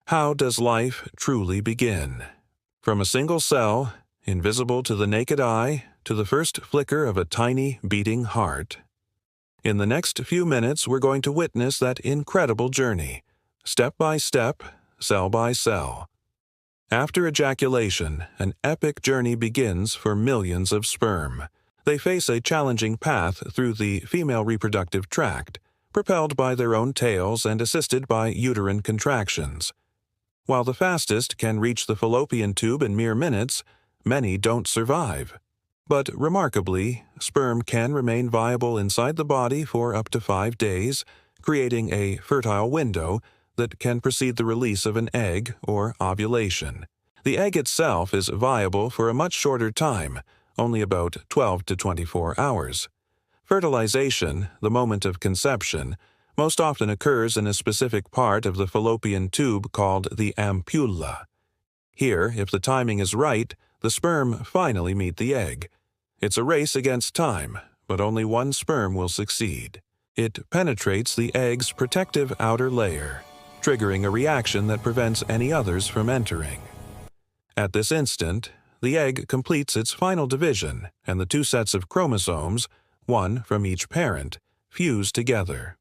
How does life truly begin? From a single cell, invisible to the naked eye, to the first flicker of a tiny, beating heart. In the next few minutes, we're going to witness that incredible journey, step by step, cell by cell. After ejaculation, an epic journey begins for millions of sperm. They face a challenging path through the female reproductive tract, propelled by their own tails and assisted by uterine contractions. While the fastest can reach the fallopian tube in mere minutes, many don't survive. But remarkably, sperm can remain viable inside the body for up to 5 days, creating a fertile window that can precede the release of an egg or ovulation. The egg itself is viable for a much shorter time, only about 12 to 24 hours. Fertilization, the moment of conception, most often occurs in a specific part of the fallopian tube called the ampulla. Here, if the timing is right, the sperm finally meet the egg. It's a race against time, but only one sperm will succeed. It penetrates the egg's protective outer layer, triggering a reaction that prevents any others from entering. At this instant, the egg completes its final division, and the 2 sets of chromosomes, one from each parent, fuse together.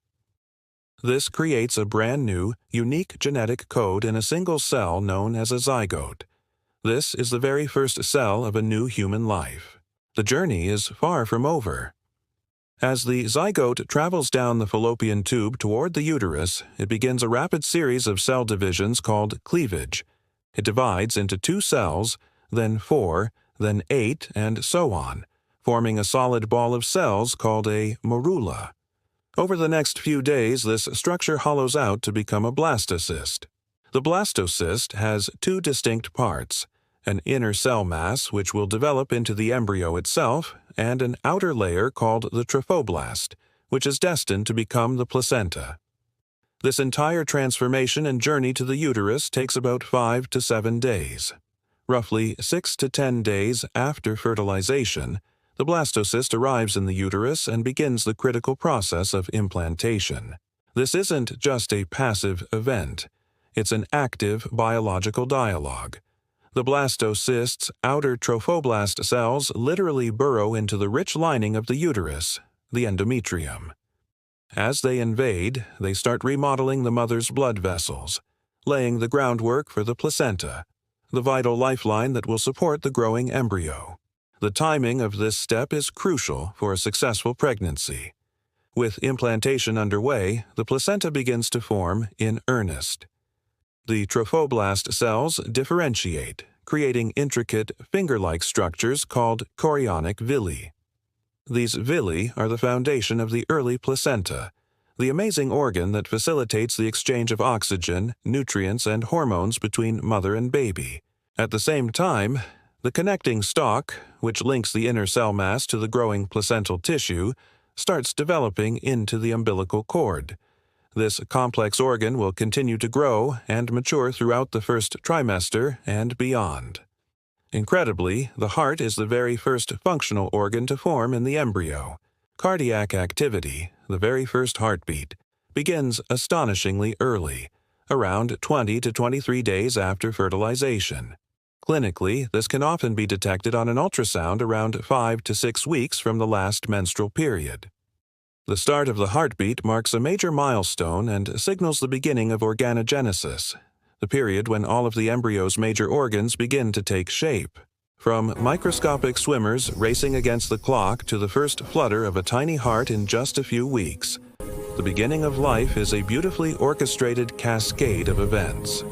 This creates a brand new, unique genetic code in a single cell known as a zygote. This is the very first cell of a new human life. The journey is far from over. As the zygote travels down the fallopian tube toward the uterus, it begins a rapid series of cell divisions called cleavage. It divides into 2 cells, then 4, then 8, and so on, forming a solid ball of cells called a morula. Over the next few days, this structure hollows out to become a blastocyst. The blastocyst has 2 distinct parts, an inner cell mass which will develop into the embryo itself, and an outer layer called the trophoblast, which is destined to become the placenta. This entire transformation and journey to the uterus takes about 5 to 7 days. Roughly 6 to 10 days after fertilization, the blastocyst arrives in the uterus and begins the critical process of implantation. This isn't just a passive event. It's an active biological dialogue. The blastocyst's outer trophoblast cells literally burrow into the rich lining of the uterus, the endometrium. As they invade, they start remodeling the mother's blood vessels, laying the groundwork for the placenta, the vital lifeline that will support the growing embryo. The timing of this step is crucial for a successful pregnancy. With implantation underway, the placenta begins to form in earnest. The trophoblast cells differentiate, creating intricate, finger-like structures called chorionic villi. These villi are the foundation of the early placenta, the amazing organ that facilitates the exchange of oxygen, nutrients, and hormones between mother and baby. At the same time, the connecting stalk, which links the inner cell mass to the growing placental tissue, starts developing into the umbilical cord. This complex organ will continue to grow and mature throughout the first trimester and beyond. Incredibly, the heart is the very first functional organ to form in the embryo. Cardiac activity, the very first heartbeat, begins astonishingly early, around 20 to 23 days after fertilization. Clinically, this can often be detected on an ultrasound around 5 to 6 weeks from the last menstrual period. The start of the heartbeat marks a major milestone and signals the beginning of organogenesis, the period when all of the embryo's major organs begin to take shape. From microscopic swimmers racing against the clock to the first flutter of a tiny heart in just a few weeks, the beginning of life is a beautifully orchestrated cascade of events.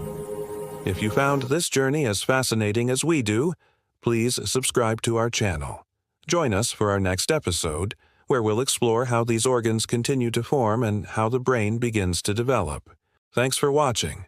If you found this journey as fascinating as we do, please subscribe to our channel. Join us for our next episode, where we'll explore how these organs continue to form and how the brain begins to develop. Thanks for watching.